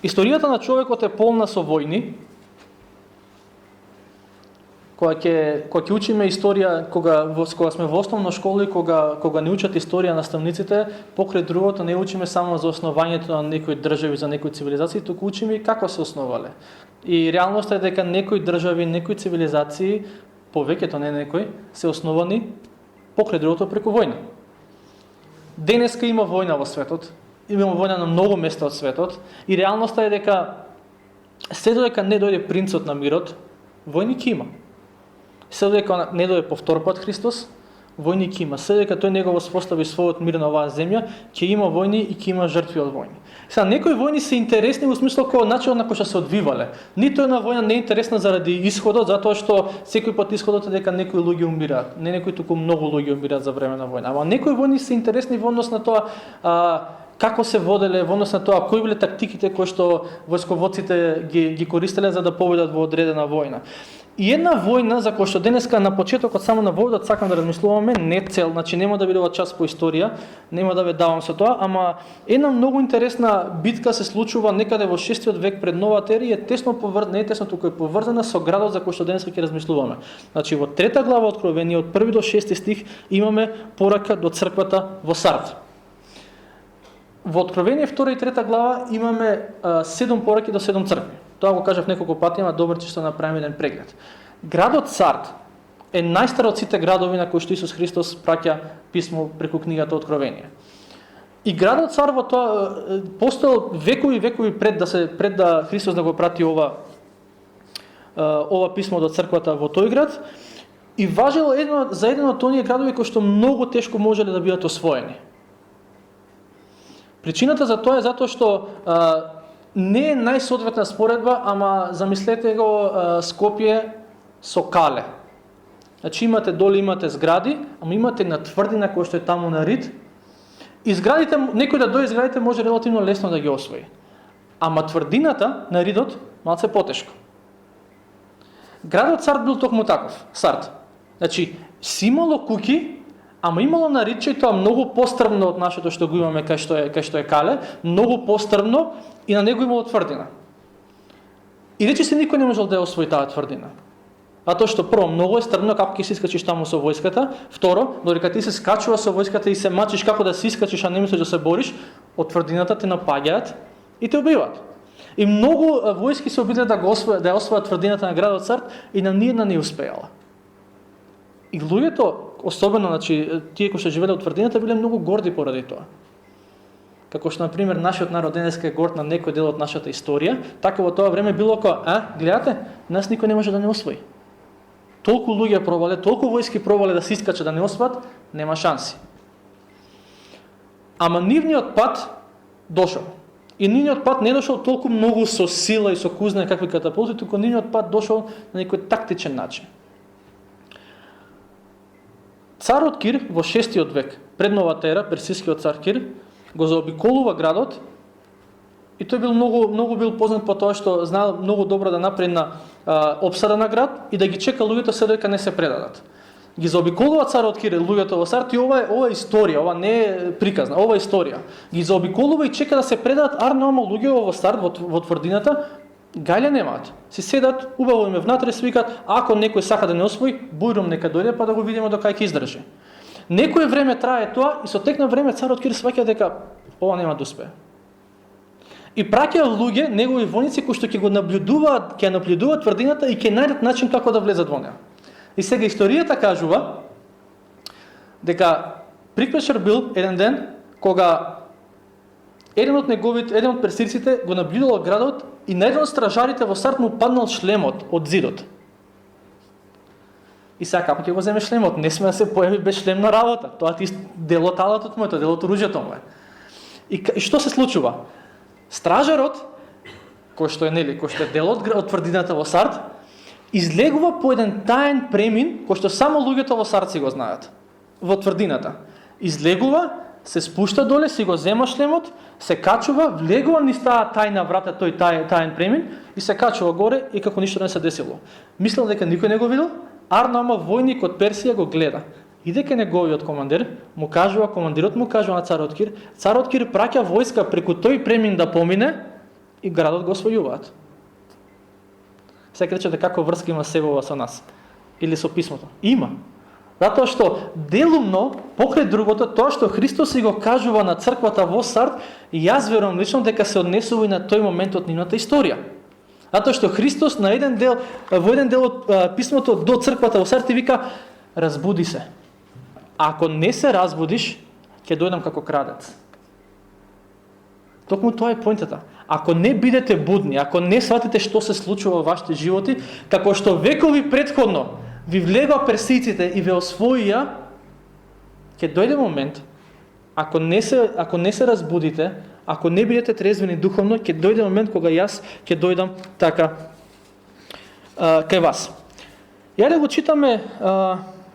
Историјата на човекот е полна со војни. Кога ќе учиме историја, кога сме во основна школа и кога не учат историја наставниците, покрај другото не учиме само за основањето на некои држави, за некои цивилизации, туку учиме и како се основале. И реалноста е дека некои држави, некои цивилизации, повеќето не некои, се основани покрај другото преку војна. Денеска има војна во светот, има војна на многу места од светот и реалноста е дека се додека не дојде принцот на мирот, војни ќе има. Се додека не дојде повтор пат Христос, војни ќе има. Се додека тој не го воспостави својот мир на оваа земја, ќе има војни и ќе има жртви од војни. Сега некои војни се интересни во смисло кој начинот на кој што се одвивале. Ниту една војна не е интересна заради исходот, затоа што секој пат исходот е дека некои луѓе умираат. Не некои туку многу луѓе умираат за време на војна. Ама некои војни се интересни во однос на тоа како се воделе, во однос на тоа кои биле тактиките кои што војсководците ги користеле за да победат во одредена војна. И една војна за која што денеска на почетокот само на водот сакам да размислуваме, не цел, значи нема да биде ова час по историја, нема да ве давам со тоа, ама една многу интересна битка се случува некаде во 6 век пред новата ера и е тесно не е тесно, туку е поврзана со градот за кој што денеска ќе размислуваме. Значи во 3 глава Откровение од 1 до 6 стих имаме порака до црквата во Сард. Во Откровение 2 и 3 глава имаме 7 пораки до 7 цркви. Тоа го кажав неколку пати, ама добро че што направиме еден преглед. Градот Сард е најстар од сите градови на кои што Исус Христос праќа писмо преку книгата Откровение. И градот Сард во тоа постоел векови пред да Христос да го прати ова писмо до црквата во тој град и важело за еден од оние градови кои што многу тешко можеле да бидат освоени. Причината за тоа е затоа што не е најсоодветна споредба, ама замислете го Скопје со Кале. Значи имате згради, ама имате на тврдина која што е таму на Рид. И зградите, некој да дојде зградите може релативно лесно да ги освои. Ама тврдината на Ридот малце потешко. Градот Сард бил токму таков, Сард. Значи, си имало куќи, ама имало на Ридче тоа многу пострмно од нашето што го имаме кај што е Кале, многу пострмно и на него имало тврдина. И рече се никој не можел да ја освои таа тврдина. Затоа што прво многу е стрмно како ќе се искачиш таму со војската, второ, додека ти се скачува со војската и се мачиш како да се искачиш, а не мислиш да се бориш, од тврдината те напаѓаат и те убиваат. И многу војски се обиделе да ја освојат тврдината на градот Сард и на ниедна не успеала. И луѓето, особено, значи, тие кои што живееле од тврдината, биле многу горди поради тоа. Како што, например, нашиот народ денеска е горд на некој дел од нашата историја, така во тоа време било гледате, нас никој не може да не освои. Толку луѓе пробале, толку војски пробале да се искачат да не освоат, нема шанси. Ама нивниот пат дошол. И нивниот пат не дошол толку многу со сила и со кузна какви катапулти, туку нивниот пат дошол на некој тактичен начин. Царот Кир во 6 век, пред новата ера, персискиот цар Кир, го заобиколува градот и тој бил многу бил познат по тоа што знаел многу добро да направи опсада на град и да ги чека луѓето се додека не се предадат. Ги заобиколува царот Кир луѓето во Сард и ова е историја, ова не е приказна, ова е историја. Ги заобиколува и чека да се предадат, арно луѓе во Сард во тврдината гајле немаат. Си седат, убаво име внатре, си викаат, ако некој сака да не освои, бујрум нека дојде па да го видиме до кај ќе издржи. Некој време трае тоа и со тек на време царот Кир сваќа дека ова нема да успее. И праќа луѓе, негови војници кои што ќе го наблюдуваат тврдината и ќе најдат начин како да влезат во неа. И сега историјата кажува дека прикпешер бил еден ден кога еден од персиците го наблюдувал градот и на еден од стражарите во Сард му паднал шлемот од зидот. И сега како ќе го земе шлемот? Не сме да се појави без шлем на работа. Тоа ти делот алатот му е, тоа делот оружјето му е. И што се случува? Стражарот, кој што е дел од тврдината во Сард, излегува по еден таен премин кој што само луѓето во Сард си го знаат. Во тврдината. Излегува, се спушта доле, си го зема шлемот, се качува, влегува низ таа тајна врата, тој таен премин и се качува горе и како ништо не се десило. Мислел дека никој не го видел, арно војник од Персија го гледа. Иде кај неговиот командир, командирот му кажува на царот Кир праќа војска преку тој премин да помине, и градот го освојуваат. Сега речете како врска има себова со нас или со писмото. Има. Затоа што делумно, покрај другото, тоа што Христос си го кажува на црквата во Сард, јас верувам лично дека се однесува и на тој момент од нивната историја. Затоа што Христос во еден дел од писмото до црквата во Сард ти вика: разбуди се. Ако не се разбудиш, ќе дојдам како крадец. Токму тоа е поинтата. Ако не бидете будни, ако не сватите што се случува во вашите животи, како што векови предходно ви влега персиците и ве освоија, ќе дојде момент, ако не се разбудите, ако не бидете трезвени духовно, ќе дојде момент кога јас ќе дојдам така кај вас. Ја да го читаме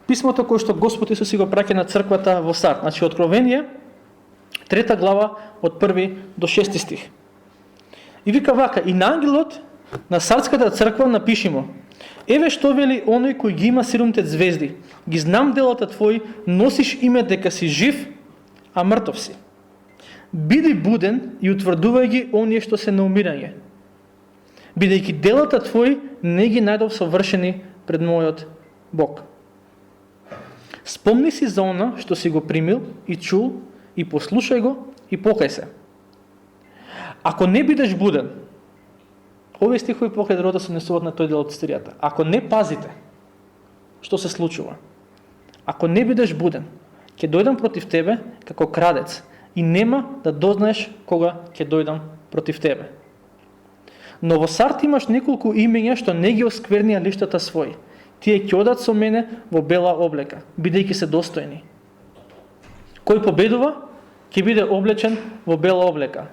писмото кое што Господ Исус си го праќа на црквата во Сард. Значи Откровение, 3 глава од 1 до 6 стих. И вика вака: и на ангелот на Сардската црква напиши му: еве што вели оној кој ги има 7 звезди. Ги знам делата твои, носиш име дека си жив, а мртов си. Биди буден и утврдувај ги оние што се на умирање. Бидејќи делата твои не ги најдов совршени пред мојот Бог. Спомни си за она што си го примил и чул, и послушај го и покај се. Ако не бидеш буден, овие стихови покрај другото се однесуваат на тој дел од историјата. Ако не пазите што се случува, ако не бидеш буден, ќе дојдам против тебе како крадец и нема да дознаеш кога ќе дојдам против тебе. Но во Сард имаш неколку имења што не ги осквернија лиштата своји. Тие ќе одат со мене во бела облека, бидејќи се достојни. Кој победува, ќе биде облечен во бела облека.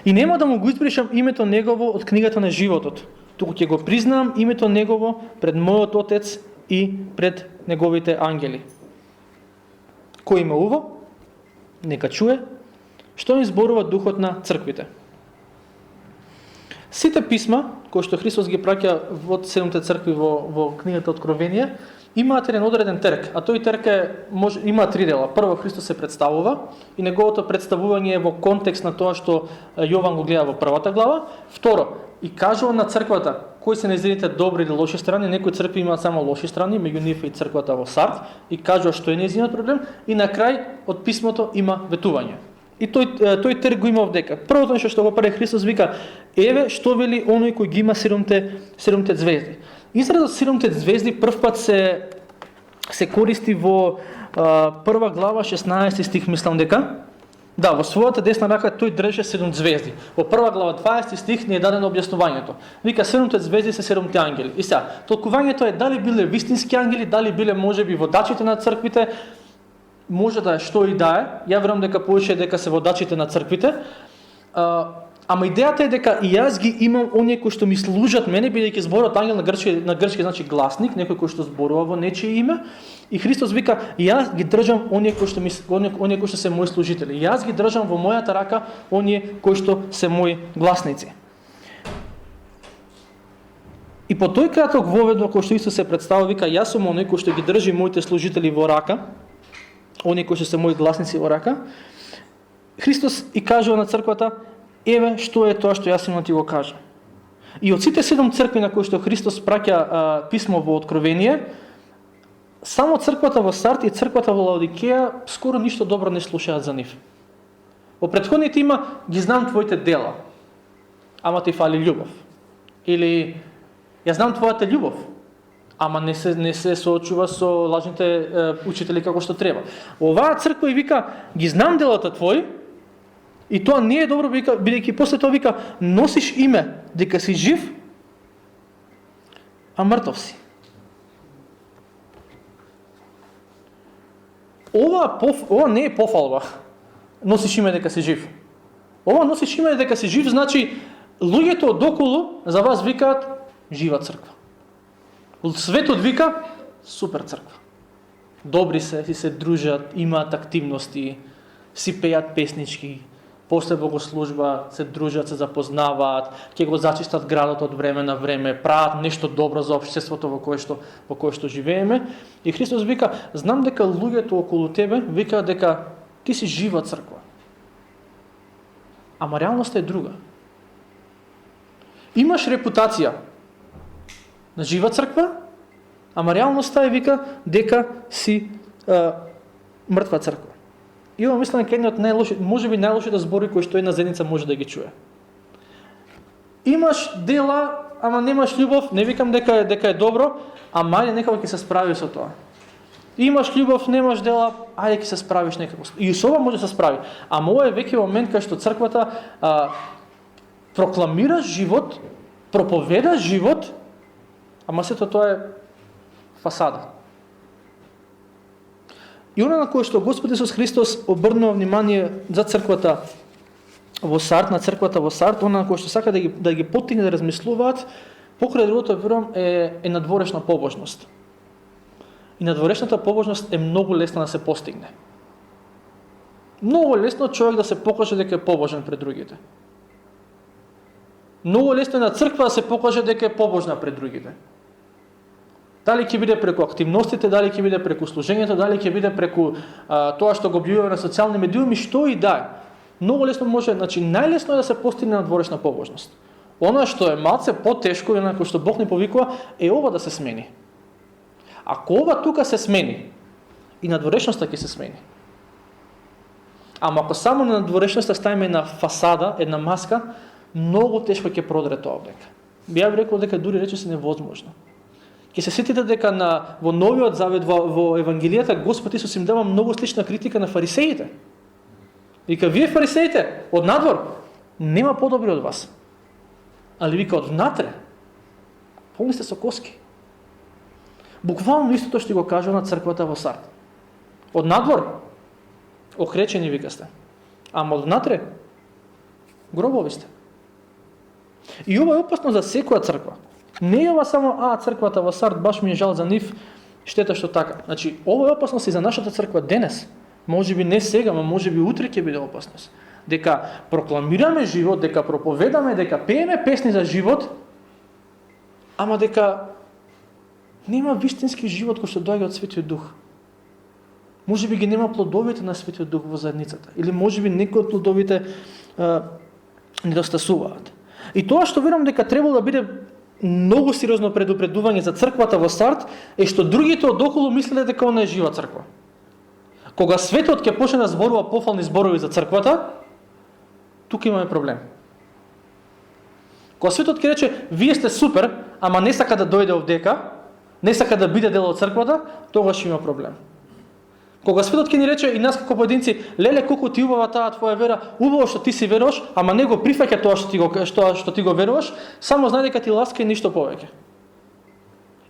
И нема да му го избришам името негово од книгата на животот, туку ќе го признаам името негово пред мојот Отец и пред неговите ангели. Кој има уво, нека чуе што им зборува Духот на црквите. Сите писма кои што Христос ги праќа во 7 цркви во книгата Откровение имаат еден одреден терк, а тој терк има 3 дела. Прво, Христос се представува и неговото представување е во контекст на тоа што Јован го гледа во првата глава. Второ, и кажува на црквата кои се нејзините добри или лоши страни. Некои цркви имаат само лоши страни, меѓу нив и црквата во Сард, и кажува што е нејзиниот проблем, и на крај од писмото има ветување. И тој терк го има овдека. Првото нешто што го прави Христос вика: еве што вели оној кој ги има 7 звезди. Изразот 7 звезди првпат се користи во 1 глава 16 стих, мислам дека. Да, во својата десна рака тој држеше 7 звезди. Во 1 глава 20 стих не е дадено објаснувањето. Вика 7 звезди се 7 ангели. И сега, толкувањето е дали биле вистински ангели, дали биле можеби водачите на црквите, може да е што и да е. Ја верувам дека повеќе дека се водачите на црквите. Ама идејата е дека и јас ги имам оние кои што ми служат мене, бидејќи зборот ангел на грчки значи гласник, некој кој што зборува во нечие име. И Христос вика: јас ги држам оние кои што се мои служители. Јас ги држам во мојата рака оние кои што се мои гласници. И по тој краток воведно кој што Исус се представува, вика: јас сум оној кој што ги држи моите служители во рака, оние кои што се мои гласници во рака. Христос и кажува на црквата: еве што е тоа што јас имам да ти го кажам. И од сите 7 цркви на кои што Христос праќа писмо во Откровение, само црквата во Сард и црквата во Лаодикеја скоро ништо добро не слушаат за нив. Во претходните има: ги знам твоите дела, ама ти фали љубов. Или ја знам твојата љубов, ама не се соочува со лажните учители како што треба. Оваа црква и вика: ги знам делата твои, и тоа не е добро, бидејќи после тоа вика: носиш име дека си жив, а мртов си. Ова не е пофалба. Носиш име дека си жив. Ова носиш име дека си жив, значи луѓето одоколу за вас викаат: жива црква. Светот вика: супер црква. Добри се, си се дружат, имаат активности, си пеат песнички, после богослужба се дружат, се запознаваат, ќе го зачистат градот од време на време, прават нешто добро за општеството во кое што живееме. И Христос вика: знам дека луѓето околу тебе викаат дека ти си жива црква. Ама реалноста е друга. Имаш репутација на жива црква, ама реалноста е вика дека си мртва црква. И ова мислам дека еден од најлоши, можеби најлошите збори кои што една заедница може да ги чуе. Имаш дела, ама немаш љубов, не викам дека е добро, ама ајде некако ќе се справиш со тоа. Имаш љубов, немаш дела, ајде ќе се справиш некако. И со ова може да се справи. Ама ова е веќе момент кај што црквата прокламира живот, проповеда живот, ама сето тоа е фасада. И она на кое што Господ Исус Христос обрнува внимание за црквата во Сард, на црквата во Сард, она на кое што сака да ги поттигне да размислуваат, покрај другото верувам е надворешна побожност. И надворешната побожност е многу лесна да се постигне. Многу лесно човек да се покаже дека е побожен пред другите. Многу лесно е на црква да се покаже дека е побожна пред другите. Дали ќе биде преку активностите, дали ќе биде преку служењето, дали ќе биде преку тоа што го објавува на социјални медиуми, што и да е. Многу лесно може, значи најлесно е да се постигне надворешна побожност. Она што е малце потешко и онако што Бог ни повикува е ова да се смени. Ако ова тука се смени, и надворешноста ќе се смени. Ама ако само на надворешноста ставиме на фасада, една маска, многу тешко ќе продре тоа овдека. Би ја рекол дека дури рече се невозможно. Ќе се сетите дека во Новиот Завет, во Евангелијата, Господ Исус им дава многу слична критика на фарисеите. Вика, вие фарисеите, од надвор, нема подобри од вас. Али вика, од внатре, полни сте со коски. Буквално истото што го кажа на црквата во Сард. Од надвор, окречени вика сте. Ама од внатре, гробови сте. И ова е опасно за секоја црква. Не е ова само, црквата во Сард, баш ми е жал за нив, штета што така. Значи, ова е опасност и за нашата црква денес. Може би не сега, но може би утре ќе биде опасност. Дека прокламираме живот, дека проповедаме, дека пееме песни за живот, ама дека нема вистински живот кој што доаѓа од Светиот Дух. Може би ги нема плодовите на Светиот Дух во заедницата. Или може би некои од плодовите недостасуваат. И тоа што верувам дека требало да биде многу сериозно предупредување за црквата во Сард е што другите одоколу мислеле дека она е жива црква. Кога светот ќе почне да зборува пофални зборови за црквата, тука имаме проблем. Кога светот ќе рече, вие сте супер, ама не сака да дојде овдека, не сака да биде дел од црквата, тогаш има проблем. Кога светот ќе ни рече и нас како поединци, леле колку ти убава таа твоја вера, убаво што ти си веруваш, ама не го прифаќа тоа што ти го веруваш, само знај дека ти ласка и ништо повеќе.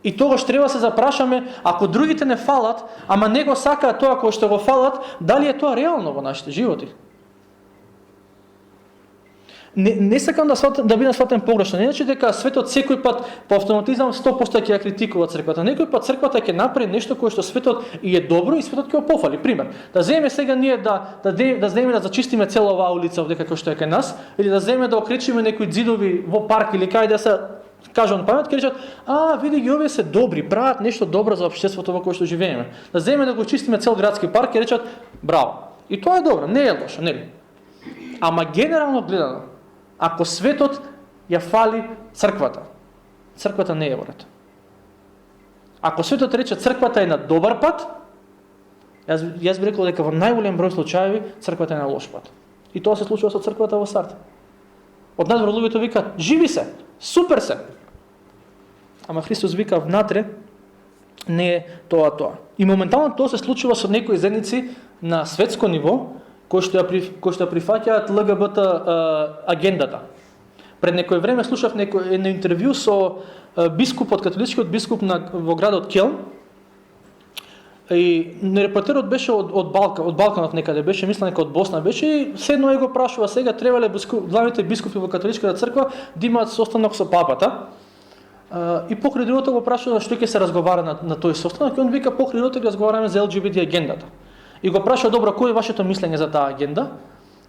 И тогаш треба се запрашаме, ако другите не фалат, ама не го сакаат тоа кој што го фалат, дали е тоа реално во нашите животи? Не сакам да бидам сватен погрешно. Не значи дека светот секој пат по автоматизам 100% ќе ја критикува црквата. Некој пат црквата ќе направи нешто кое што светот и е добро и светот ќе го пофали. Пример, да земеме сега ние да земеме да зачистиме цела оваа улица овдека кој што е кај нас, или да земеме да окречиме некои ѕидови во парк или кај да се кажа на памет, ќе речат, види ги овие се добри, прават нешто добро за општеството во кое што живееме. Да земеме да го чистиме цел градски парк, ќе речат, браво. И тоа е добро, не е лошо, нели? Ама генерално гледано, ако светот ја фали црквата, црквата не е во ред. Ако светот рече црквата е на добар пат, јас би рекол дека во најголем број случаеви црквата е на лош пат. И тоа се случува со црквата во Сард. Од надвор луѓето викаат, живи се, супер се. Ама Христос вика внатре не е тоа. И моментално тоа се случува со некои заедници на светско ниво, кои што ја прифаќаат ЛГБТ агендата. Пред некој време слушав едно интервју со бискупот, католичкиот бискуп во градот Келн. И репортерот беше од Балканот некаде беше, мислам дека од Босна беше, и седно го прашува сега треба ли главните бискупи во католичката црква да имаат состанок со папата. И покрај другото го прашува што ќе се разговара на тој состанок, и он вика покрај другото ќе разговараме за ЛГБТ агендата. И го прашува, добро, кој е вашето мислење за таа агенда,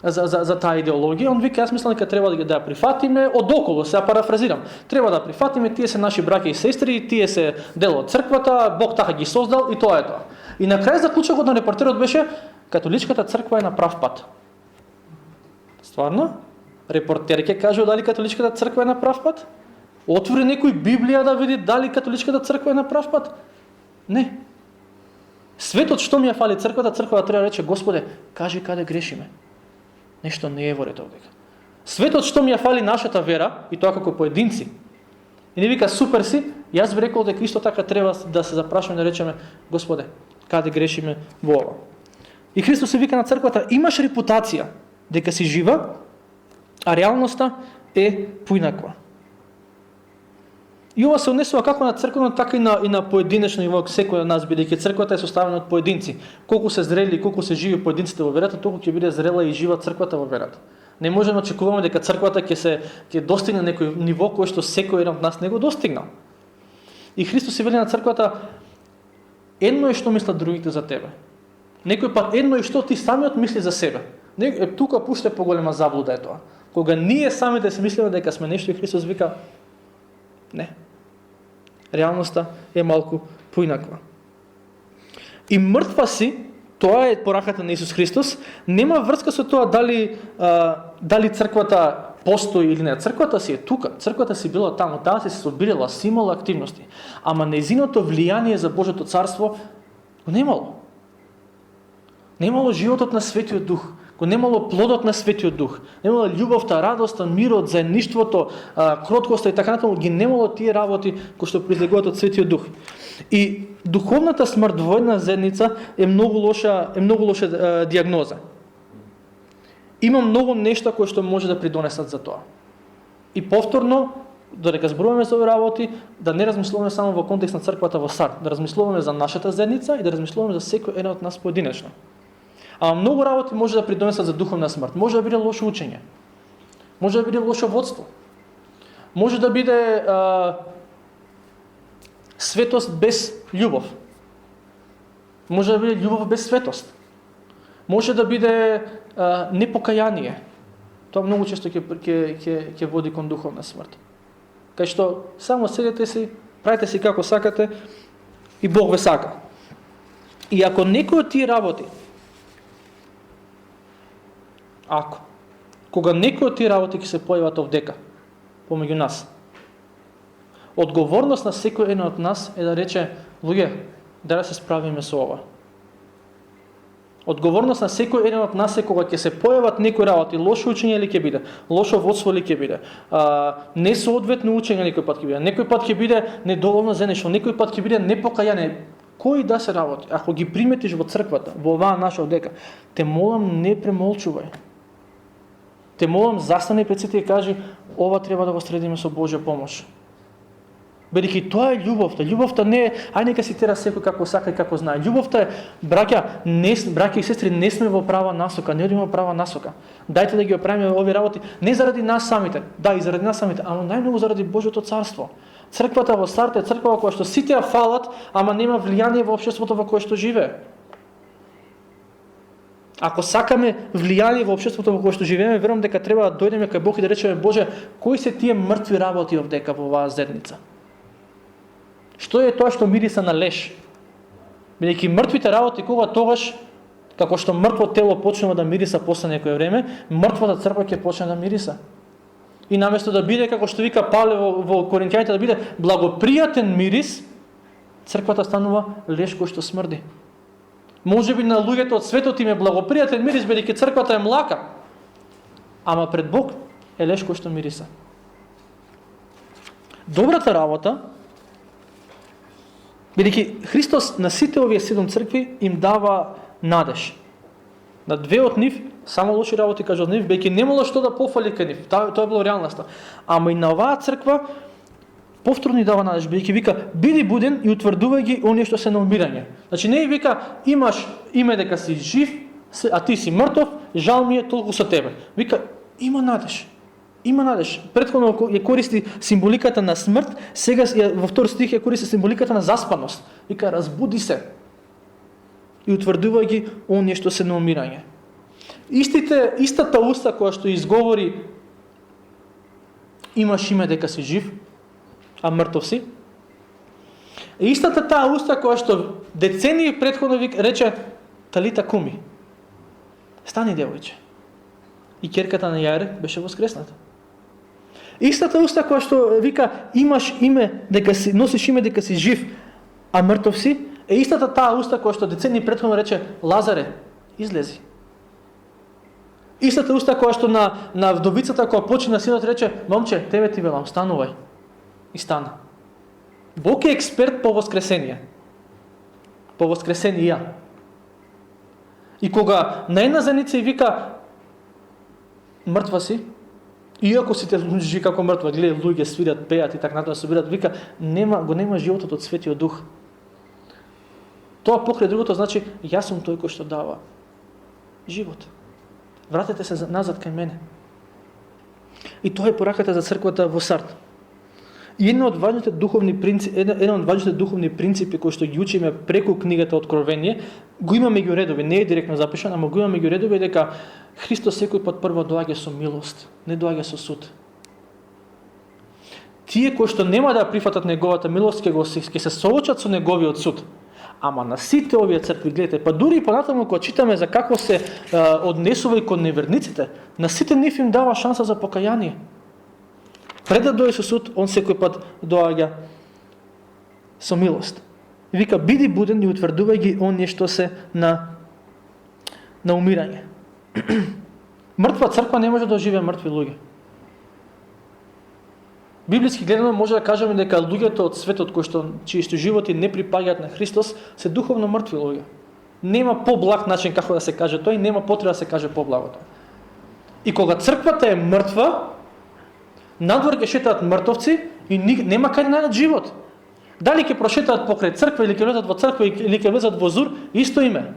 за таа идеологија? Он вика, јас мислам дека треба да ја прифатиме одоколу, се парафразирам. Треба да прифатиме, тие се наши браќа и сестри, тие се дел од црквата, Бог така ги создал и тоа е тоа. И на крај заклучокот на репортерот беше, католичката црква е на прав пат. Стварно? Репортер ќе каже дали католичката црква е на прав пат? Отвори некој Библија да види дали католичката црква е на прав пат? Не. Светот што ми ја фали црквата треба да рече: Господе, кажи каде грешиме. Нешто не е во ред овдека. Светот што ми ја фали нашата вера, и тоа како поединци. И не вика: супер си, јас би рекол дека исто така треба да се запрашаме да речеме: Господе, каде грешиме во ова. И Христос се вика на црквата: имаш репутација дека си жива, а реалноста е поинаква. И ова се однесува како на црквено, така и на поединечно ниво, секој од нас, бидејќи црквата е составена од поединци. Колку се зрели и колку се живи поединците во верата, толку ќе биде зрела и жива црквата во верата. Не можеме да очекуваме дека црквата ќе достигне некој ниво кој што секој еден од нас не го достигнал. И Христос се вели на црквата: едно е што мислат другите за тебе. Некој пат едно е што ти самиот мисли за себе. Тука пуште поголема заблуда е тоа. Кога ние самите си мислиме дека сме нешто, и Христос вика: не. Реалноста е малку поинаква. И мртва си, тоа е пораката на Исус Христос, нема врска со тоа дали црквата постои или не. Црквата си е тука, црквата си била таму, таа се собирала, си имала активности. Ама нејзиното влијание за Божјото царство го немало. Немало животот на Светиот Дух, го немало плодот на Светиот Дух, немало љубовта, радоста, мирот, заедништвото, кроткоста и така натаму, ги немало тие работи кои што произлегуваат од Светиот Дух. И духовната смрт во една заедница е многу лоша диагноза. Има многу нешта кои што може да придонесат за тоа. И повторно, додека зборуваме за овие работи, да не размислуваме само во контекст на црквата во Сар, да размислуваме за нашата заедница и да размислуваме за секој еден од нас поединечно. А многу работи може да придонесат за духовна смрт. Може да биде лошо учење. Може да биде лошо водство. Може да биде светост без љубов. Може да биде љубов без светост. Може да биде непокаяние. Тоа многу често ќе води кон духовна смрт. Кај што само седете си, правите си како сакате и Бог ве сака. И ако некој од тие работи, кога некој од тие работи ќе се појават овдека, помеѓу нас, одговорност на секој еден од нас е да рече: луѓе, да се справиме со ова. Одговорност на секој еден од нас е кога ќе се појават некои работи, лошо учење или ќе биде, лошо водство или ќе биде, несоодветно учење некој пат ќе биде, некој пат ќе биде недоволно за нешто, некој пат ќе биде непокајање. Кои да се работи? Ако ги приметиш во црквата, во оваа наша овдека, те молам, не премолчувај. Те молам, застани пред сите и кажи: ова треба да го средиме со Божја помош. Бидејќи тоа е љубовта. Љубовта не е ај нека си тера секој како сака и како знае. Љубовта е, браќа и сестри, не сме во права насока, не одиме во права насока. Дајте да ги оправиме овие работи не заради нас самите, да, и заради нас самите, ама најмногу заради Божјото царство. Црквата во Сарт е црква во која што сите ја фалат, ама нема влијание во општеството во кое што живее. Ако сакаме влијание во општеството во кое што живееме, верувам дека треба да дојдеме кај Бог и да речеме: Боже, кои се тие мртви работи овдека во оваа заедница? Што е тоа што мириса на леш? Бидејќи мртвите работи кога тогаш, како што мртво тело почнува да мириса после некое време, мртвата црква ќе почне да мириса. И наместо да биде, како што вика Павле во Коринќаните, да биде благопријатен мирис, црквата станува леш кој што смрди. Може би на луѓето од светот им е благопријатен мирис, бидејќи црквата е млака, ама пред Бог е леш кој што мириса. Добрата работа, бидејќи Христос на сите овие 7 цркви им дава надеж. На 2 од нив само лоши работи кажа од нив, бидејќи немало што да пофали кај нив. Тоа е било реалноста. Ама и на оваа црква повторно ни дава надеж, бидејќи вика: биди буден и утврдувај ги оние што се на умирање. Значи не вика: имаш име дека си жив, а ти си мртов, жал ми е толку со тебе. Вика: има надеж. Има надеж. Претходно ја користи символиката на смрт, сега во втор стих ја користи символиката на заспаност. Вика: разбуди се и утврдувај ги оние што се на умирање. Истата уста која што изговори: имаш име дека си жив, а мртов си. И истата таа уста која што децении претходно рече: талита куми, стани девојче. и ќерката на Јаир беше воскресната. Истата уста која што вика имаш име дека си носиш име дека си жив, а мртов си, е истата таа уста која што децени претходно рече Лазаре, излези. Истата уста која што на вдовицата која почина синот рече, момче, тебе ти велам, станувај. И стана. Бог е експерт по воскресение. По воскресенија. И кога на една заница и вика мртва си, иако сите луѓе како мртва, гледа луѓе свират, пеат и така натаму собират, вика нема животот од Светиот Дух. Тоа покрај другото значи јас сум тој кој што дава живот. Вратете се назад кај мене. И тоа е пораката за црквата во Сард. И една од важните духовни принципи кои што ги учиме преку книгата Откровение, го имаме ги редови, не е директно запишан, ама го имаме ги редови дека Христос секој пат прво доаѓа со милост, не доаѓа со суд. Тие кои што нема да прифатат неговата милост ќе се соочат со неговиот суд. Ама на сите овие цркви, гледате, па дури и понатаму кога читаме за како се однесува и кон неверниците, на сите нив им дава шанса за покаяние. Пред да дојде со суд, он секој пат доаѓа со милост. Вика, биди буден и утврдувај ги оние што се на умирање. Мртва црква не може да оживее мртви луѓе. Библиски гледано може да кажеме дека луѓето од светот чии животи не припаѓаат на Христос се духовно мртви луѓе. Нема поблаг начин како да се каже тоа и нема потреба да се каже поблагото. И кога црквата е мртва, надвор ќе шетаат мртовци и нема кај да најдат живот. Дали ќе прошетаат покрај црква или ќе влезат во црква или ќе влезат во зур, исто име.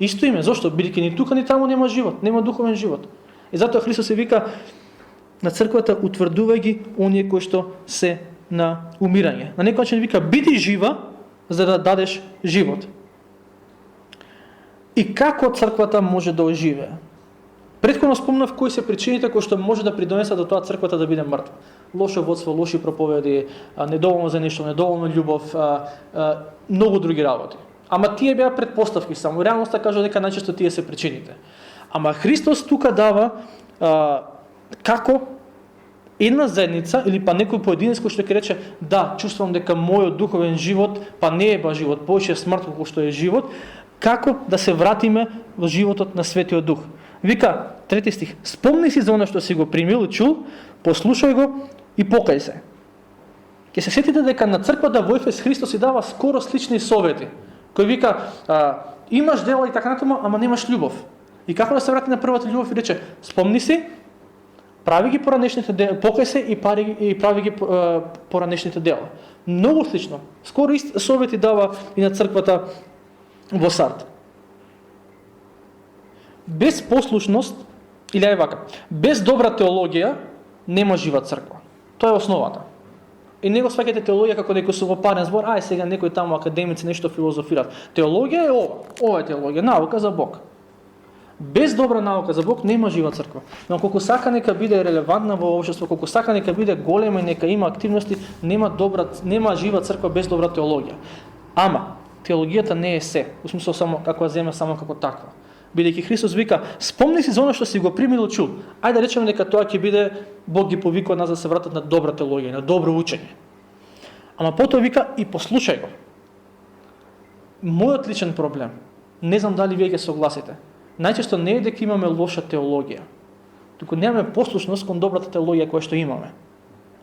Исто име, зошто? Бидејќи ни тука ни таму нема живот, нема духовен живот. И затоа Христос се вика на црквата утврдувај ги оние кои што се на умирање. На некој начин вика биди жива за да дадеш живот. И како црквата може да оживее? Претходно спомнав кои се причините кои што може да придонесат до тоа црквата да биде мртва. Лошо водство, лоши проповеди, недоволно за нешто, недоволно љубов, многу други работи. Ама тие беа претпоставки само. Реалноста кажа дека најчесто тие се причините. Ама Христос тука дава како една заедница или па некој поединец кој што ќе рече да, чувствувам дека мојот духовен живот па не е ба живот, повеќе смрт колку што е живот, како да се вратиме во животот на Светиот Дух. Вика, 3 стих, спомни си за оно што си го примил и чул, послушај го и покај се. Ќе се сетите дека на црквата во Ефес Христос си дава скоро слични совети, кој вика, имаш дела и така натаму, ама немаш љубов. И како да се врати на првата љубов и рече, спомни си, прави ги поранешните дела, покај се и прави ги поранешните дела. Многу слично. Скоро ист совети дава и на црквата во Сард. Без послушност, или ај вака, без добра теологија нема жива црква. Тоа е основата. И не го сваќате теологија како некој сувопарен збор, ај сега некој таму академици нешто филозофират. Теологија е ова е теологија, наука за Бог. Без добра наука за Бог нема жива црква. Но колку сака нека биде релевантна во општество, колку сака нека биде голема и нека има активности, нема жива црква без добра теологија. Ама теологијата не е се, во смисла само како ја земе само како таква. Бидејќи Христос вика, спомни си за оно што си го примил и чул. Ајде да речеме дека тоа ќе биде Бог ги повикува нас да се вратат на добра теологија, на добро учење. Ама потоа вика и послушај го. Мојот личен проблем, не знам дали вие ќе согласите, најчесто не е дека имаме лоша теологија, туку немаме послушност кон добрата теологија која што имаме.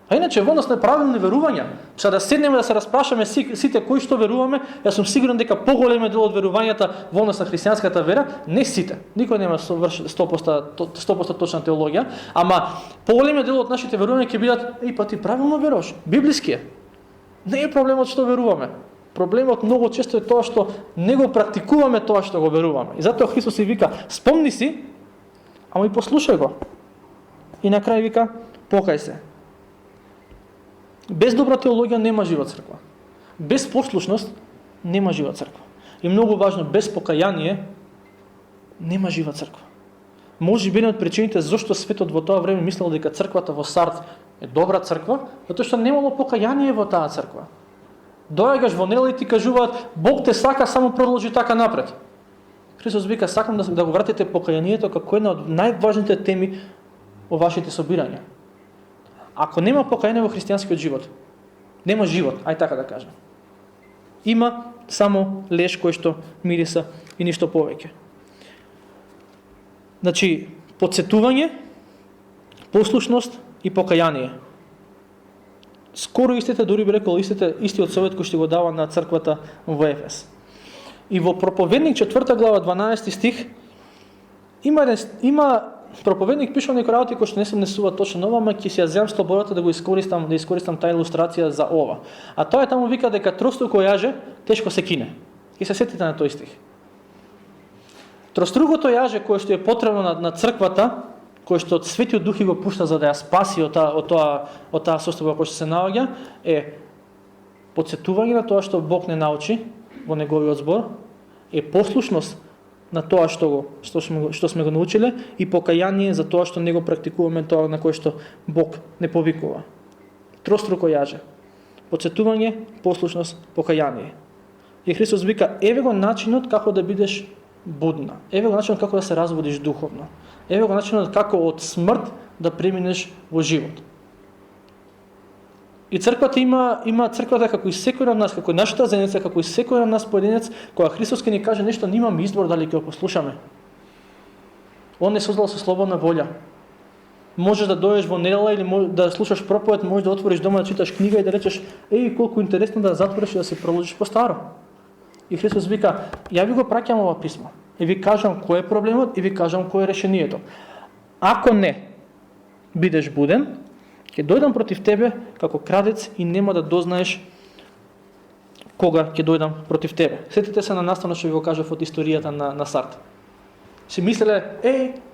А иначе во нас неправилни верувања, сега да седнеме да се распрашаме сите кои што веруваме, јас сум сигурен дека поголем дел од верувањата во нас на христијанската вера, не сите. Никој нема 100% точна теологија, ама поголем дел од нашите верувања ќе бидат па ти правилно веруваш, библиски е. Не е проблемот што веруваме. Проблемот многу често е тоа што не го практикуваме тоа што го веруваме. И затоа Христос си вика, спомни си, ама и послушај го. И на крај вика, покај се. Без добра теологија нема жива црква. Без послушност нема жива црква. И многу важно, без покаяние нема жива црква. Може би една од причините зашто светот во тоа време мислел дека црквата во Сард е добра црква, затоа што немало покаяние во таа црква. Доаѓаш во нела и ти кажуваат, Бог те сака, само продолжи така напред. Христос вика, сакам да го вратите покаянието како една од најважните теми во вашите собирања. Ако нема покаяние во христијанскиот живот, нема живот, ај така да кажам. Има само леш кој што мириса и ништо повеќе. Значи, подсетување, послушност и покаяние. Скоро истите, дури би рекол, истиот совет кој што го дава на црквата во Ефес. И во Проповедник 4 глава 12 стих има проповедник пишал некои работи кои што не се внесува точно ова, ама ќе си ја земам слободата да го искористам таа илустрација за ова. А тоа е таму вика дека троstruko јаже тешко се кине. И се сетите на тој стих. Троstrukото јаже кое што е потребно на црквата, кој што Светиот Дух го пушта за да ја спаси од таа состојба која што се наоѓа, е подсетување на тоа што Бог не научи во неговиот збор, е послушност на тоа што сме го научиле и покаяние за тоа што не го практикуваме, тоа на кое што Бог не повикува. Троstruko јаже. Подсетување, послушност, покаяние. И Христос вика, еве го начинот како да бидеш будна. Еве го начинот како да се разводиш духовно. Еве го начинот како од смрт да преминеш во живот. И црквата има црквата како и секој од нас, како и нашата заедница, како и секој од нас поединец, кога Христос ќе ни каже нешто, немаме избор дали ќе го послушаме. Он не создал со слободна волја. Можеш да дојдеш во недела или да слушаш проповед, можеш да отвориш дома да читаш книга и да речеш, еј колку интересно да затвориш и да се проложиш по старо. И Христос вика, ја ви го праќам ова писмо. И ви кажам кој е проблемот и ви кажам кој е решението. Ако не бидеш буден, ќе дојдам против тебе како крадец и нема да дознаеш кога ќе дојдам против тебе. Сетите се на наставно што ви го кажав од историјата на Сарт. Си мислеле,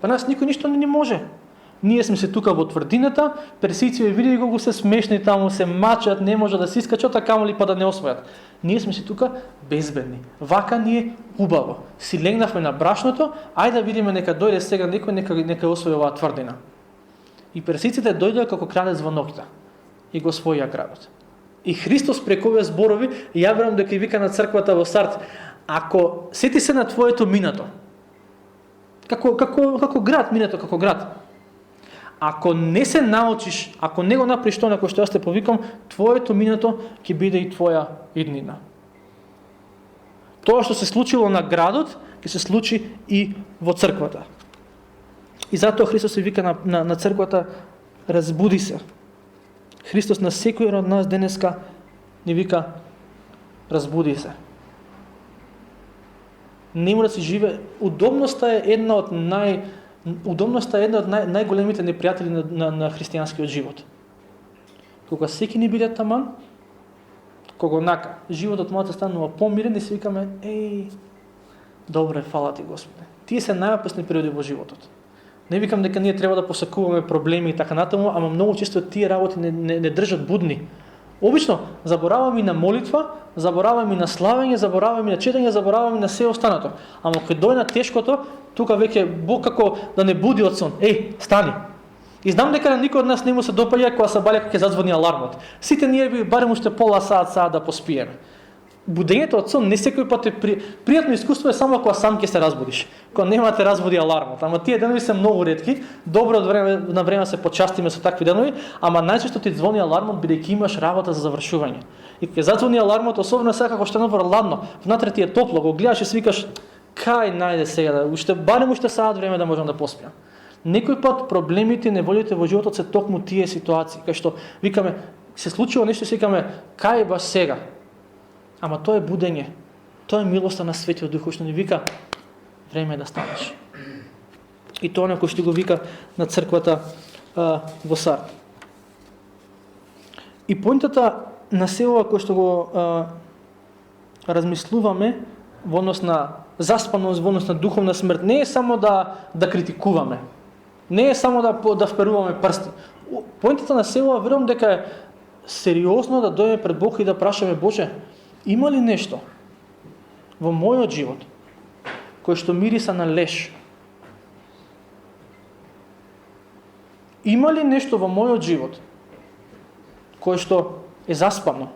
па нас никој ништо не може. Ние сме се тука во тврдината, персици види го се смешни таму, се мачат, не може да се искачат, а камоли па да не освојат. Ние сме се тука безбедни. Вака ни е убаво. Си легнавме на брашното, ајде да видиме нека дојде сега некој нека освои оваа тврдина. И персиците дојдоа како крадец во ноќта и го освоија градот. И Христос преку овие зборови, ја верувам дека и вика на црквата во Сарт, ако сети се на твоето минато, како град, минато како град, ако не се научиш, ако не го направиш тоа на кој што јас те повикам, твоето минато ќе биде и твоја иднина. Тоа што се случило на градот, ќе се случи и во црквата. И затоа Христос се вика на црквата, разбуди се. Христос на секој од нас денеска ни вика, разбуди се. Не може да се живее. Удобноста е една од најголемите непријатели на христијанскиот живот. Кога секи ни биде таман, кога нака, животот може да станува помирен и се викаме, добре, фала ти Господе. Тие се најопасни периоди во животот. Не викам дека ние треба да посакуваме проблеми и така натаму, ама многу често тие работи не држат будни. Обично забораваме и на молитва, забораваме и на славење, забораваме и на четење, забораваме и на се останато. Ама кога дојде на тешкото, тука веќе Бог како да не буди од сон. Стани. И знам дека на никој од нас не му се допаѓа кога се балја кога ќе зазвони алармот. Сите ние би барем уште пола саат да поспиеме. Будењето од сон не секој пат е пријатно искуство е само кога сам ќе се разбудиш. Кога нема те разбуди алармот. Ама тие денови се многу ретки. Добро од време на време се почастиме со такви денови, ама најчесто ти звони алармот бидејќи имаш работа за завршување. И кога зазвони алармот, особено сега кога што е навор ладно, внатре ти е топло, го гледаш и свикаш, кај најде сега, барем уште саат време да можам да поспиам. Некој пат проблемите и неволите во животот се токму тие ситуации, кај што викаме, се случило нешто, се викаме, кај баш сега? Ама тоа е будење. Тоа е милоста на Светиот Дух, што ни вика, време е да станеш. И тоа некој што го вика на црквата во Сарт. И поинтата на се ова кој што го размислуваме во однос на заспаност, во однос на духовна смрт, не е само да критикуваме. Не е само да вперуваме прсти. Поинтата на се ова верувам дека е сериозно да дојдеме пред Бог и да прашаме, Боже, има ли нешто во мојот живот кој што мириса на леш? Има ли нешто во мојот живот кој што е заспано?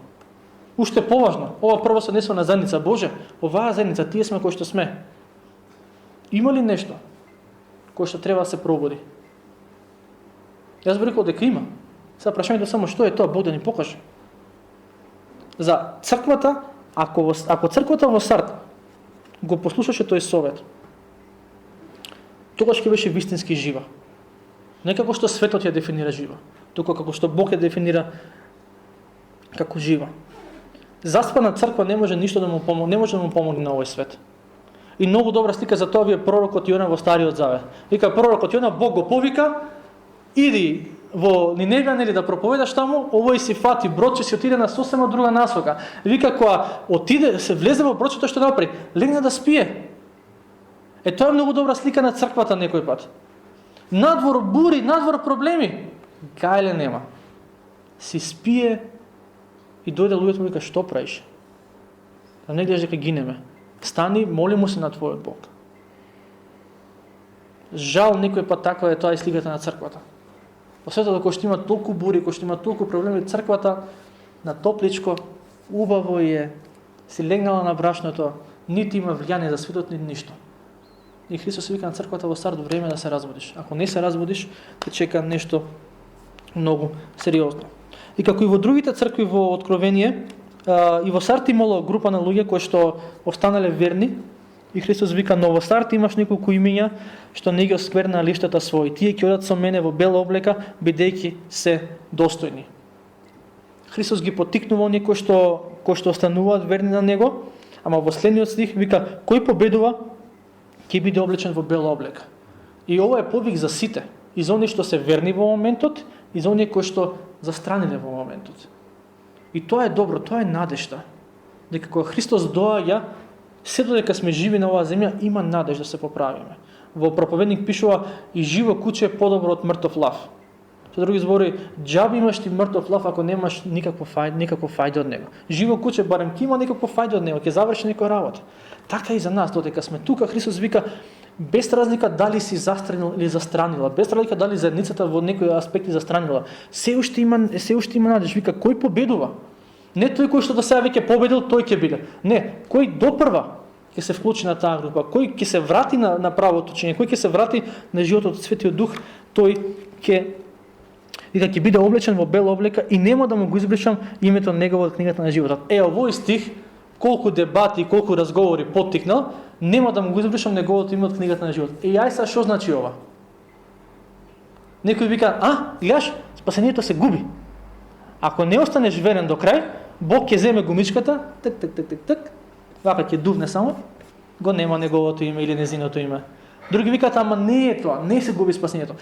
Уште поважно, ова прво се однесува на заедница. Боже, оваа заедница, тие сме кои што сме. Има ли нешто кое што треба да се пробуди? Јас би рекол дека има. Сега прашањето само што е тоа, Бог да ни покаже. За црквата, ако црквата во Сард го послушаше тој совет, тогаш ќе беше вистински жива. Не како што светот ја дефинира жива, туку како што Бог ја дефинира како жива. Заспана црква не може ништо да му помогне, не може да му помогне на овој свет. И многу добра слика за тоа ви е пророкот Јона во Стариот Завет. Вика пророкот Јона, Бог го повика, иди во Ниневија, нели, да проповедаш таму, овој си фати бродче, си отиде на сосема друга насока. Вика, кога отиде, се влезе во бродчето, што направи? Легна да спие. Тоа е многу добра слика на црквата некој пат. Надвор бури, надвор проблеми. Гајле нема. Си спие и дојде луѓето му вика, што правиш? Да не гледаш дека гинеме. Стани, моли му се на твојот Бог. Жал, некој пат таква е тоа и сликата на црквата. Во светот кој што има толку бури, кој што има толку проблеми, црквата на топличко, убаво е, си легнала на брашното, нити има влијание за светот, нити ништо. И Христос вика на црквата во Сард, време да се разбудиш. Ако не се разбудиш, те чека нешто многу сериозно. И како и во другите цркви во Откровение, и во Сард имало група на луѓе кои што останале верни, и Христос вика, но во Сард имаш неколку имиња што не ги оскверна лиштата своји. Тие ќе одат со мене во бела облека, бидејќи се достојни. Христос ги поттикнува оние кои што остануваат верни на него, ама во следниот стих вика, кој победува ќе биде облечен во бела облека. И ова е повик за сите, и за оние што се верни во моментот, и за оние кои што застраниле во моментот. И тоа е добро, тоа е надежда. Дека кога Христос доаѓа, се додека сме живи на оваа земја, има надеж да се поправиме. Во проповедник пишува, и живо куче е подобро од мртов лав. Со други збори, џаби имаш ти мртов лав ако немаш никакво фајде од него. Живо куче барем ќе има некакво фајде од него, ќе заврши некоја работа. Така и за нас, додека сме тука, Христос вика, без разлика дали си застранил или застранила, без разлика дали заедницата во некои аспекти застранила, се уште има надеж. Вика, кој победува? Не тој кој што до сега веќе победил, тој ќе биде. Не, кој допрва ќе се вклучи на таа група, кој ќе се врати на правото учење, кој ќе се врати на животот од Светиот Дух, тој ќе биде облечен во бела облека и нема да му го избришам името негово од книгата на животот. Овој стих, колку дебати и колку разговори поттикнал, нема да му го избришам неговото име од книгата на животот. Ај сега што значи ова? Некој вика, гледаш, спасението се губи. Ако не останеш верен до крај, Бог ќе земе гумичката, так, вака ќе дувне само, го нема неговото име или незиното име. Други викаат, ама не е тоа, не се губи спасението.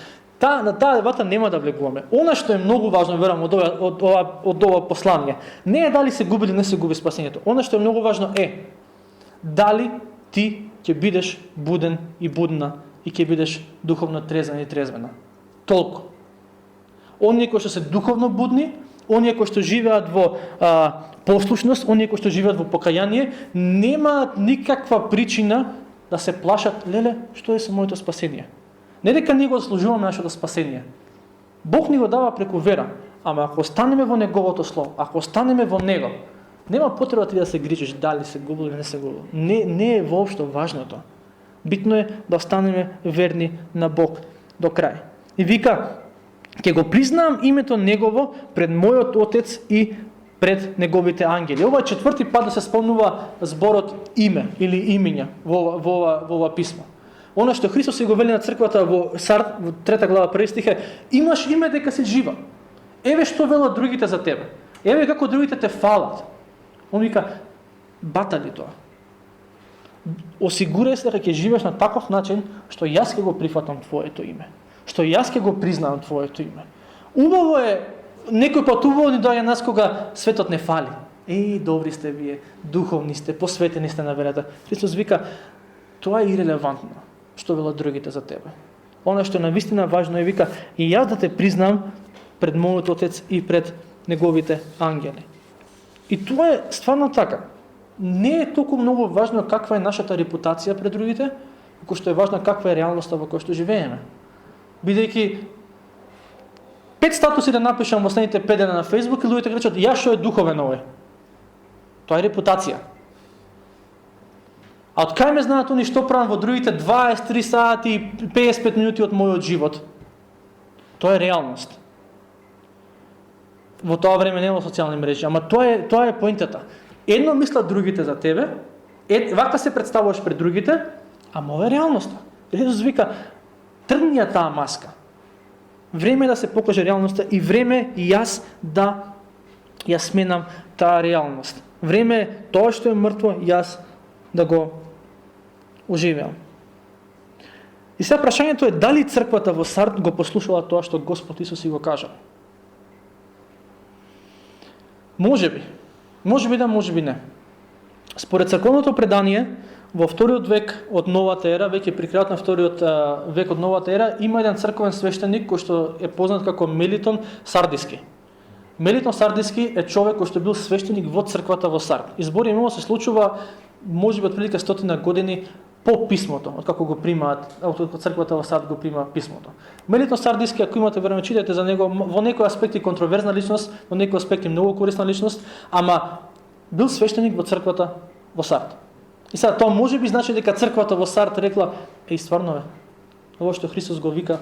На таа дебата нема да влегуваме. Она што е многу важно, верувам, од ова послание, не е дали се губи или не се губи спасението. Она што е многу важно е дали ти ќе бидеш буден и будна и ќе бидеш духовно трезвен и трезвена. Толку. Оние кои што се духовно будни, оние кои што живеат во послушност, оние кои што живеат во покаяние, немаат никаква причина да се плашат, леле, што е со моето спасение? Не дека ние го заслужуваме нашето спасение. Бог ни го дава преку вера, ама ако останеме во неговото слово, ако останеме во него, нема потреба ти да се грижиш дали се губил или не се губил. Не е воопшто важното. Битно е да останеме верни на Бог до крај. И вика, ќе го признаам името негово пред мојот Отец и пред неговите ангели. Ова е четврти пат да се спомнува зборот име или имиња во ова писмо. Она што Христос се го вели на црквата во Сард, во 3 глава 1 стих е, имаш име дека си жива. Еве што велат другите за тебе. Еве како другите те фалат. Он вика, батали тоа. Осигурај се дека ќе живееш на таков начин што јас ќе го прифатам твоето име. Што јас ќе го признавам твоето име. Убаво е, некој пат убаво ни доаѓа нас кога светот не фали. Добри сте вие, духовни сте, посветени сте на верата. Христос вика, тоа е ирелевантно, што велат другите за тебе. Она што навистина важно е, вика, и јас да те признам пред мојот Отец и пред неговите ангели. И тоа е стварно така. Не е толку многу важно каква е нашата репутација пред другите, колку што е важно каква е реалноста во која што живееме. Бидејќи 5 статуси да напишам во следните 5 дена на Facebook и луѓето ќе речат, ја што е духовен овој. Тоа е репутација. А од кај ме знаат они што правам во другите 23 сати и 55 минути од мојот живот? Тоа е реалност. Во тоа време нема социјални мрежи, ама тоа е поинтата. Едно мислат другите за тебе, вака се представуваш пред другите, ама ова е реалноста. Исус вика, тргни ја таа маска. Време е да се покаже реалноста и време и јас да ја сменам таа реалност. Време е тоа што е мртво, јас да го оживеам. И сега прашањето е дали црквата во Сард го послушала тоа што Господ Исус си го кажа. Може би да, може би не. Според црковното предание, во вториот век од новата ера, веќе при крајот на вториот век од новата ера, има еден црковен свештеник кој што е познат како Мелитон Сардиски. Мелитон Сардиски е човек кој што бил свештеник во црквата во Сард. Избори имало се случува можеби отприлика 100 години по писмото, откако го примаат, од црквата во Сард го прима писмото. Мелитон Сардиски, ако имате време, читате за него, во некои аспекти контроверзна личност, во некои аспекти многу корисна личност, ама бил свештеник во црквата во Сард. И сега тоа може би значи дека црквата во Сард рекла, стварно е, ово што Христос го вика,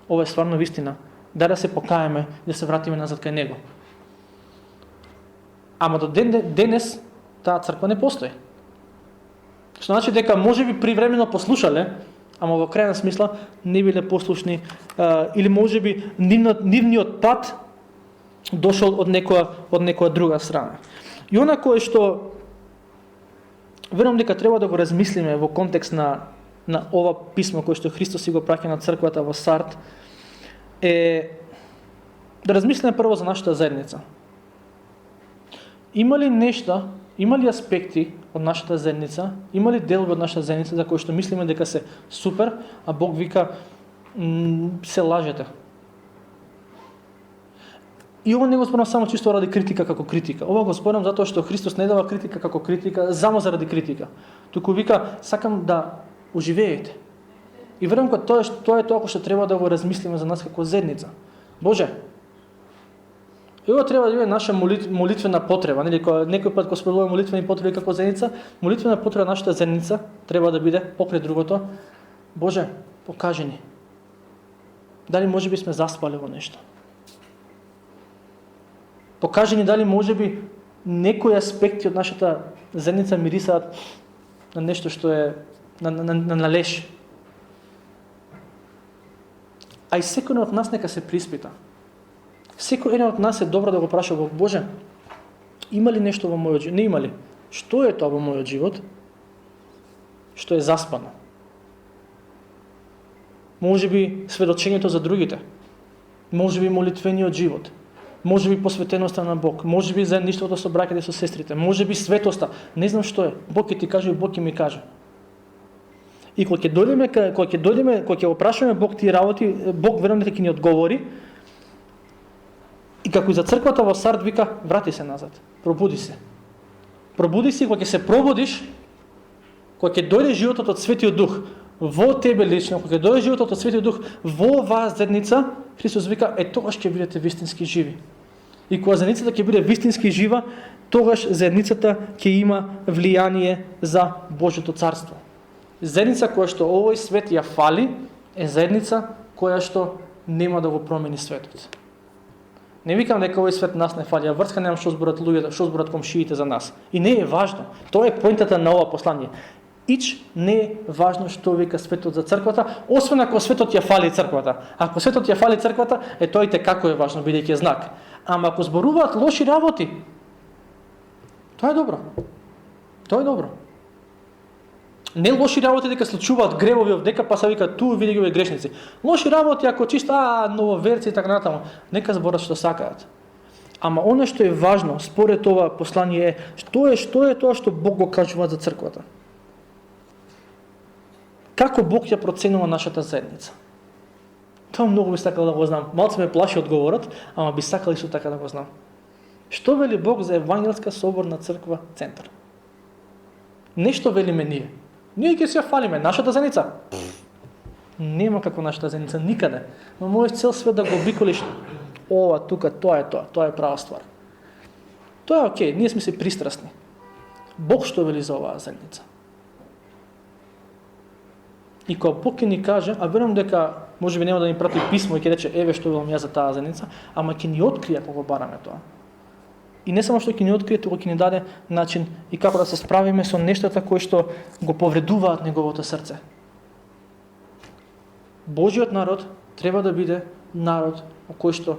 ова е стварно вистина, да се покаеме, да се вратиме назад кај него. Ама до денес таа црква не постои. Што значи дека може би привремено послушале, ама во крајна смисла не биле послушни, или може би нивниот пат дошол од некоја друга страна. И она кое што верувам дека треба да го размислиме во контекст на ова писмо кое што Христос си го праќа на црквата во Сард е да размислиме прво за нашата заедница. Има ли нешта, има ли аспекти од нашата заедница, има ли делови од нашата заедница за кои што мислиме дека се супер, а Бог вика се лажете. И ова не го зборам само чисто ради критика како критика. Ова го зборам затоа што Христос не дава критика како критика само заради критика. Туку вика, сакам да оживеете. И верувам дека тоа е тоа што треба да го размислиме за нас како заедница. Боже, ова треба да биде наша молитвена потреба, нели, некој пат кога споделуваме молитвени потреби како заедница, молитвена потреба на нашата заедница треба да биде покрај другото. Боже, покажи ни. Дали можеби сме заспале во нешто? Покажи ни дали можеби некои аспекти од нашата заедница мирисаат на нешто што е на леш. А и секој од нас нека се приспита. Секој еден од нас е добро да го праша Бог, Боже, има ли нешто во мојот живот? Не има ли? Што е тоа во мојот живот? Што е заспано? Може би сведочењето за другите. Може би молитвениот живот. Може би посветеноста на Бог. Може би заедништвото со браќите, со сестрите. Може би светоста. Не знам што е. Бог ќе ти каже и Бог ќе ми каже. И кога ќе опрашаме Бог тие работи, Бог веројатно ќе ни одговори. И како и за црквата во Сард вика, врати се назад. Пробуди се. Пробуди се, кога ќе се пробудиш, кога ќе дојде животот од Светиот Дух во тебе лично, кога ќе дојде животот од Светиот Дух во вас заедница, Христос вика, тогаш ќе бидете вистински живи. И кога заедницата ќе биде вистински жива, тогаш заедницата ќе има влијание за Божјото царство. Заедница која што овој свет ја фали, е заедница која што нема да го промени светот. Не викам дека овој свет нас не фали, а врска немам што зборат луѓето, што зборат комшиите за нас. И не е важно. Тоа е поентата на ова послание. Ич не е важно што вика светот за црквата, освен ако светот ја фали црквата. Ако светот ја фали црквата, тоа и како е важно, бидејќи е знак. Ама ако зборуваат лоши работи, тоа е добро. Тоа е добро. Не лоши работи дека случуваат гревови овдека, па се вика ту види ги грешници. Лоши работи ако чисто нововерци и така натаму, нека зборат што сакаат. Ама оно што е важно според ова послание е што е тоа што Бог го кажува за црквата. Како Бог ја проценува нашата заедница? Тоа многу би сакал да го знам. Малце ме плаши одговорот, ама би сакал исто така да го знам. Што вели Бог за Евангелска соборна црква Центар? Нешто велиме ние. Ние ќе се фалиме, нашата заедница. Нема како нашата заедница никаде. Но можеш цел свет да го обиколиш. Ова, тука, тоа е права ствар. Тоа е окей, ние сме се пристрасни. Бог што вели за оваа заедница? И кога Бог ќе ни каже, а верувам дека можеби нема да ни прати писмо и ќе рече еве што велам јас за таа зеница, ама ќе ни открие кога бараме тоа. И не само што ќе ни открие, туку ќе ни даде начин и како да се справиме со нештата кои што го повредуваат неговото срце. Божиот народ треба да биде народ во кој што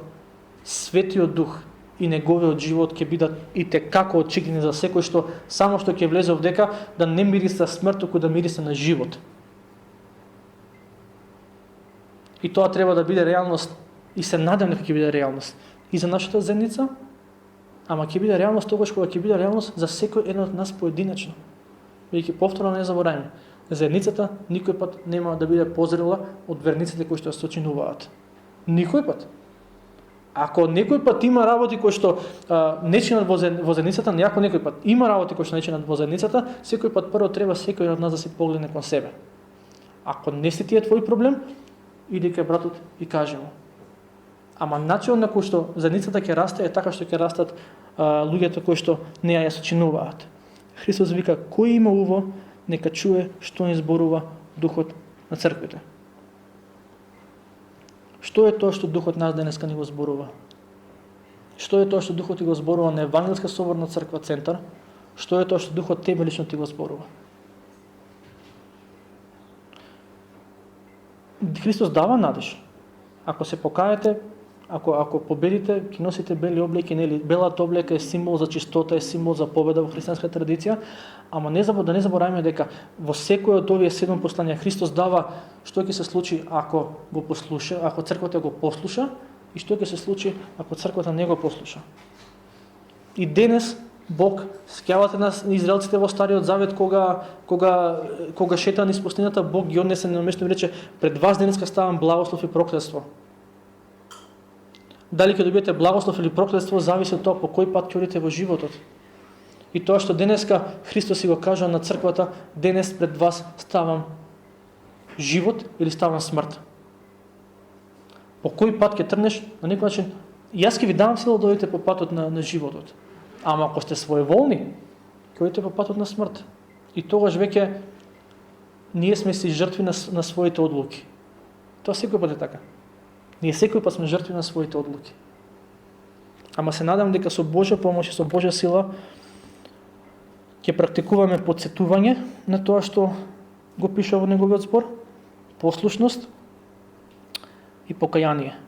Светиот Дух и неговиот живот ќе бидат и те како очекини за секој што само што ќе влезе овдека да не мириса смрт, туку да мириса на живот. И тоа треба да биде реалност и се надам дека ќе биде реалност и за нашата заедница, ама ќе биде реалност тогаш кога ќе биде реалност за секој еден од нас поединечно. Бидејќи повторно не забораваме, заедницата никој пат нема да биде позрела од верниците кои што се сочинуваат. Никој пат. Ако некој пат има работи кои што не чинат во заедницата, ако некој пат има работи кои што не чинат во заедницата, секој пат прво треба секој од нас да се погледне кон себе. Ако не си тие твој проблем, иди кај братот и кажи му. Ама начинот на кој што заедницата ќе расте е така што ќе растат луѓето кои што не ја сочинуваат. Христос вика, кој има уво, нека чуе што ни зборува Духот на црквите. Што е тоа што Духот нас денеска ни го зборува? Што е тоа што Духот ти го зборува на Евангелска соборна црква Центар? Што е тоа што Духот тебе лично ти го зборува? Христос дава надеж. Ако се покаете, ако победите, ќе носите бели облеки, нели? Белата облека е символ за чистота, е символ за победа во христијанска традиција, ама да не забораваме дека во секој од овие 7 послања Христос дава што ќе се случи ако го послуша, ако црквата го послуша и што ќе се случи ако црквата не го послуша. И денес Бог, сеќавате нас израелците во Стариот Завет кога шета низ пустината, Бог ги однесе на место и рече пред вас денеска ставам благослов и проклетство. Дали ќе добиете благослов или проклетство зависи од тоа по кој пат ќе одите во животот. И тоа што денеска Христос си го кажа на црквата, денес пред вас ставам живот или ставам смрт. По кој пат ќе трнеш, на некој начин, јас ќе ви давам сила да одите по патот на животот. Ама ако сте своеволни, ќе одите по патот на смрт. И тогаш веќе ние сме си жртви на своите одлуки. Тоа секој пат е така. Ние секој пат сме жртви на своите одлуки. Ама се надам дека со Божја помош и со Божја сила ќе практикуваме потсетување на тоа што го пише во неговиот збор, послушност и покаяние.